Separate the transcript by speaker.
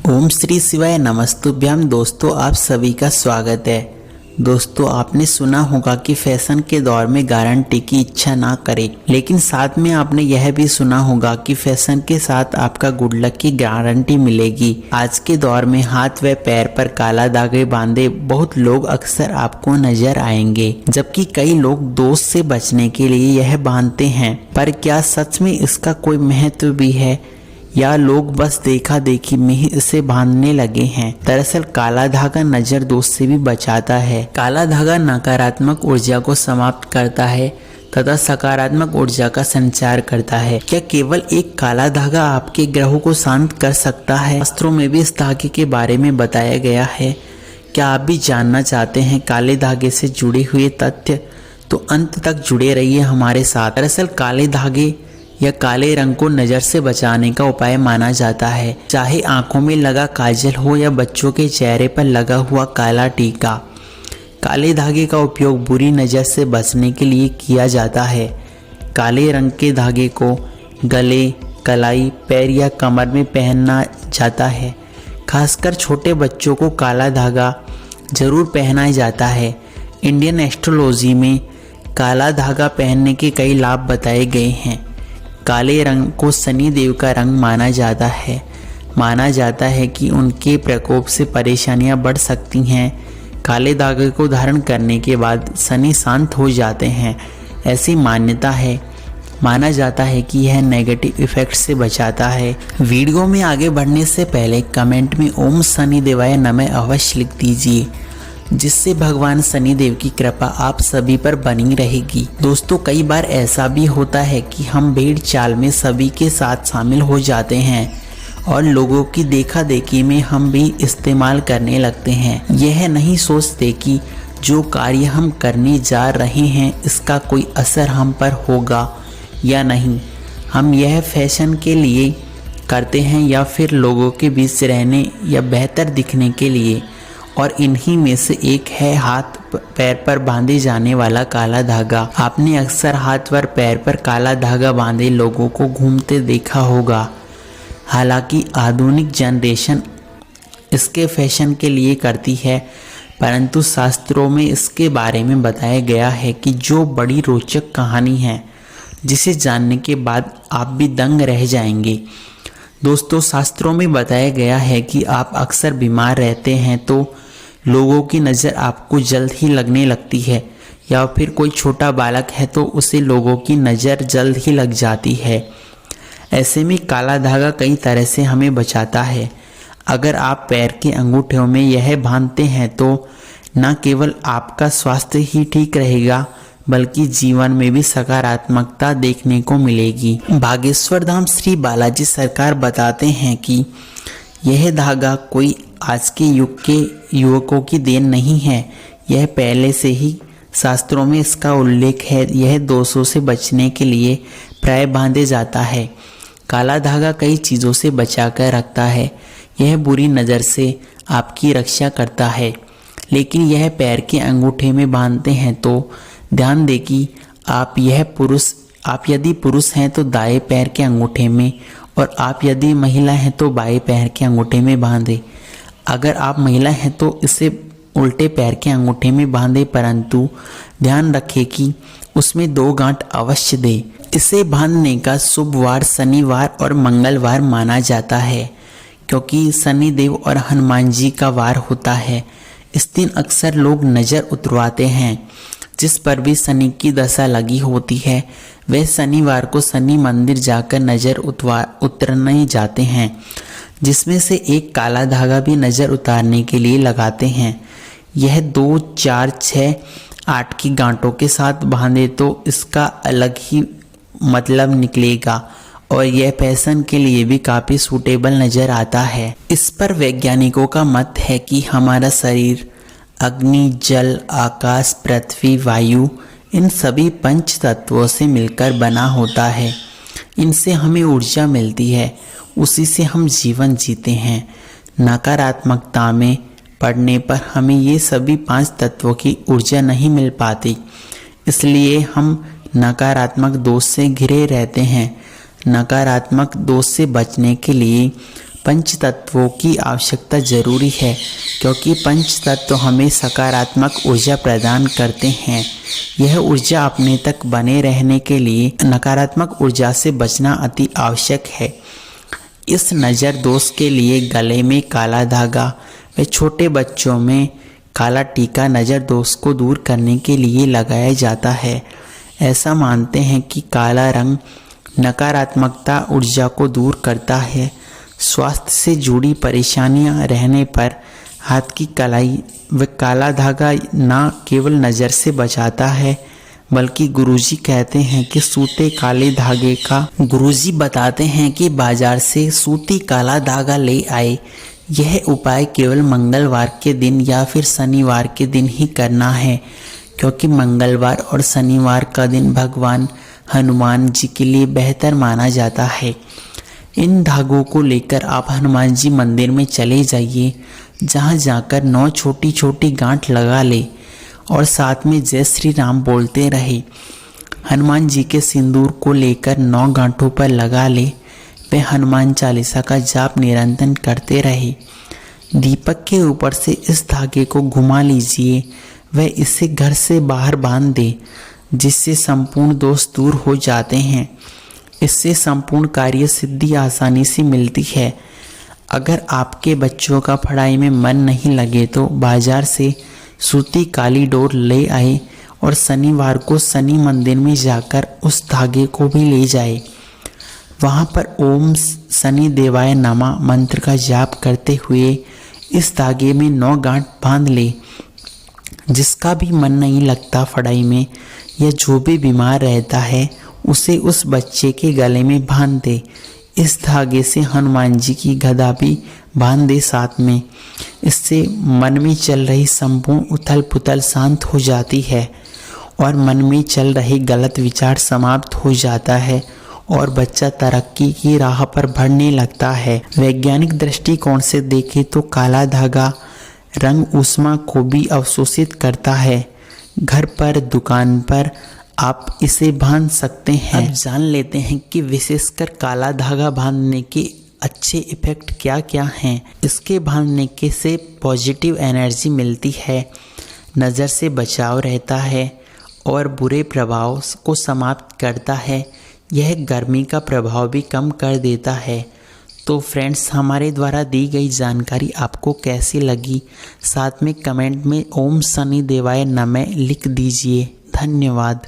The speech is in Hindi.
Speaker 1: ओम श्री शिवाय नमस्तुभ्यम। दोस्तों आप सभी का स्वागत है। दोस्तों आपने सुना होगा कि फैशन के दौर में गारंटी की इच्छा ना करें, लेकिन साथ में आपने यह भी सुना होगा कि फैशन के साथ आपका गुड लक की गारंटी मिलेगी। आज के दौर में हाथ व पैर पर काला धागे बांधे बहुत लोग अक्सर आपको नजर आएंगे, जबकि कई लोग दोस्त से बचने के लिए यह बांधते हैं। पर क्या सच में इसका कोई महत्व भी है या लोग बस देखा देखी में ही इसे बांधने लगे हैं? दरअसल काला धागा नजर दोष से भी बचाता है। काला धागा नकारात्मक ऊर्जा को समाप्त करता है तथा सकारात्मक ऊर्जा का संचार करता है। क्या केवल एक काला धागा आपके ग्रहों को शांत कर सकता है? शास्त्रों में भी इस धागे के बारे में बताया गया है। क्या आप भी जानना चाहते हैं काले धागे से जुड़े हुए तथ्य? तो अंत तक जुड़े रहिए हमारे साथ। दरअसल काले धागे या काले रंग को नज़र से बचाने का उपाय माना जाता है, चाहे आंखों में लगा काजल हो या बच्चों के चेहरे पर लगा हुआ काला टीका। काले धागे का उपयोग बुरी नज़र से बचने के लिए किया जाता है। काले रंग के धागे को गले, कलाई, पैर या कमर में पहना जाता है। खासकर छोटे बच्चों को काला धागा जरूर पहनाया जाता है। इंडियन एस्ट्रोलॉजी में काला धागा पहनने के कई लाभ बताए गए हैं। काले रंग को शनि देव का रंग माना जाता है। माना जाता है कि उनके प्रकोप से परेशानियां बढ़ सकती हैं। काले धागे को धारण करने के बाद शनि शांत हो जाते हैं, ऐसी मान्यता है। माना जाता है कि यह नेगेटिव इफेक्ट से बचाता है। वीडियो में आगे बढ़ने से पहले कमेंट में ओम शनि देवाय नमः अवश्य लिख दीजिए, जिससे भगवान शनिदेव की कृपा आप सभी पर बनी रहेगी। दोस्तों कई बार ऐसा भी होता है कि हम भेड़ चाल में सभी के साथ शामिल हो जाते हैं और लोगों की देखा देखी में हम भी इस्तेमाल करने लगते हैं। यह नहीं सोचते कि जो कार्य हम करने जा रहे हैं इसका कोई असर हम पर होगा या नहीं। हम यह फैशन के लिए करते हैं या फिर लोगों के बीच रहने या बेहतर दिखने के लिए। और इन्हीं में से एक है हाथ पैर पर बांधे जाने वाला काला धागा। आपने अक्सर हाथ व पैर पर काला धागा बांधे लोगों को घूमते देखा होगा। हालांकि आधुनिक जनरेशन इसके फैशन के लिए करती है, परंतु शास्त्रों में इसके बारे में बताया गया है कि जो बड़ी रोचक कहानी है, जिसे जानने के बाद आप भी दंग रह जाएंगे। दोस्तों शास्त्रों में बताया गया है कि आप अक्सर बीमार रहते हैं तो लोगों की नज़र आपको जल्द ही लगने लगती है, या फिर कोई छोटा बालक है तो उसे लोगों की नज़र जल्द ही लग जाती है। ऐसे में काला धागा कई तरह से हमें बचाता है। अगर आप पैर के अंगूठों में यह बांधते हैं तो न केवल आपका स्वास्थ्य ही ठीक रहेगा, बल्कि जीवन में भी सकारात्मकता देखने को मिलेगी। बागेश्वर धाम श्री बालाजी सरकार बताते हैं कि यह धागा कोई आज के युग के युवकों की देन नहीं है। यह पहले से ही शास्त्रों में इसका उल्लेख है। यह दोषों से बचने के लिए प्राय बांधे जाता है। काला धागा कई चीज़ों से बचा कर रखता है। यह बुरी नज़र से आपकी रक्षा करता है, लेकिन यह पैर के अंगूठे में बांधते हैं तो ध्यान दें कि आप यदि पुरुष हैं तो दाएं पैर के अंगूठे में, और आप यदि महिला हैं तो बाएं पैर के अंगूठे में बांधें। अगर आप महिला हैं तो इसे उल्टे पैर के अंगूठे में बांधें, परंतु ध्यान रखें कि उसमें 2 गांठ अवश्य दें। इसे बांधने का शुभ वार शनिवार और मंगलवार माना जाता है, क्योंकि शनिदेव और हनुमान जी का वार होता है। इस दिन अक्सर लोग नज़र उतरवाते हैं। जिस पर भी शनि की दशा लगी होती है वे शनिवार को शनि मंदिर जाकर नज़र उतरने जाते हैं, जिसमें से एक काला धागा भी नज़र उतारने के लिए लगाते हैं। यह 2, 4, 6, 8 की गांठों के साथ बांधे तो इसका अलग ही मतलब निकलेगा और यह फैशन के लिए भी काफ़ी सूटेबल नज़र आता है। इस पर वैज्ञानिकों का मत है कि हमारा शरीर अग्नि, जल, आकाश, पृथ्वी, वायु इन सभी पंच तत्वों से मिलकर बना होता है। इनसे हमें ऊर्जा मिलती है, उसी से हम जीवन जीते हैं। नकारात्मकता में पड़ने पर हमें ये सभी 5 तत्वों की ऊर्जा नहीं मिल पाती, इसलिए हम नकारात्मक दोष से घिरे रहते हैं। नकारात्मक दोष से बचने के लिए पंच तत्वों की आवश्यकता जरूरी है, क्योंकि पंच तत्व हमें सकारात्मक ऊर्जा प्रदान करते हैं। यह ऊर्जा अपने तक बने रहने के लिए नकारात्मक ऊर्जा से बचना अति आवश्यक है। इस नज़र दोष के लिए गले में काला धागा व छोटे बच्चों में काला टीका नज़र दोष को दूर करने के लिए लगाया जाता है। ऐसा मानते हैं कि काला रंग नकारात्मकता ऊर्जा को दूर करता है। स्वास्थ्य से जुड़ी परेशानियां रहने पर हाथ की कलाई व काला धागा न केवल नज़र से बचाता है, बल्कि गुरुजी कहते हैं कि सूते काले धागे का गुरुजी बताते हैं कि बाजार से सूती काला धागा ले आए। यह उपाय केवल मंगलवार के दिन या फिर शनिवार के दिन ही करना है, क्योंकि मंगलवार और शनिवार का दिन भगवान हनुमान जी के लिए बेहतर माना जाता है। इन धागों को लेकर आप हनुमान जी मंदिर में चले जाइए, जहां जाकर 9 छोटी छोटी गांठ लगा ले और साथ में जय श्री राम बोलते रहे। हनुमान जी के सिंदूर को लेकर 9 गांठों पर लगा ले वे हनुमान चालीसा का जाप निरंतर करते रहे। दीपक के ऊपर से इस धागे को घुमा लीजिए व इसे घर से बाहर बांध दे, जिससे संपूर्ण दोष दूर हो जाते हैं। इससे संपूर्ण कार्य सिद्धि आसानी से मिलती है। अगर आपके बच्चों का पढ़ाई में मन नहीं लगे तो बाजार से सूती काली डोर ले आए और शनिवार को शनि मंदिर में जाकर उस धागे को भी ले जाए। वहाँ पर ओम शनि देवाय नमः मंत्र का जाप करते हुए इस धागे में 9 गांठ बांध ले। जिसका भी मन नहीं लगता पढ़ाई में या जो भी बीमार रहता है, उसे उस बच्चे के गले में बांध दे। इस धागे से हनुमान जी की गदा भी बांध दे साथ में। इससे मन में चल रही संपूर्ण उथल पुथल शांत हो जाती है और मन में चल रहे गलत विचार समाप्त हो जाता है और बच्चा तरक्की की राह पर बढ़ने लगता है। वैज्ञानिक दृष्टिकोण से देखें तो काला धागा रंग ऊष्मा को भी अवशोषित करता है। घर पर, दुकान पर आप इसे बांध सकते हैं। अब जान लेते हैं कि विशेषकर काला धागा बांधने के अच्छे इफेक्ट क्या क्या हैं। इसके बांधने के से पॉजिटिव एनर्जी मिलती है, नज़र से बचाव रहता है और बुरे प्रभाव को समाप्त करता है। यह गर्मी का प्रभाव भी कम कर देता है। तो फ्रेंड्स, हमारे द्वारा दी गई जानकारी आपको कैसी लगी, साथ में कमेंट में ओम शनि देवाय नमः लिख दीजिए। धन्यवाद।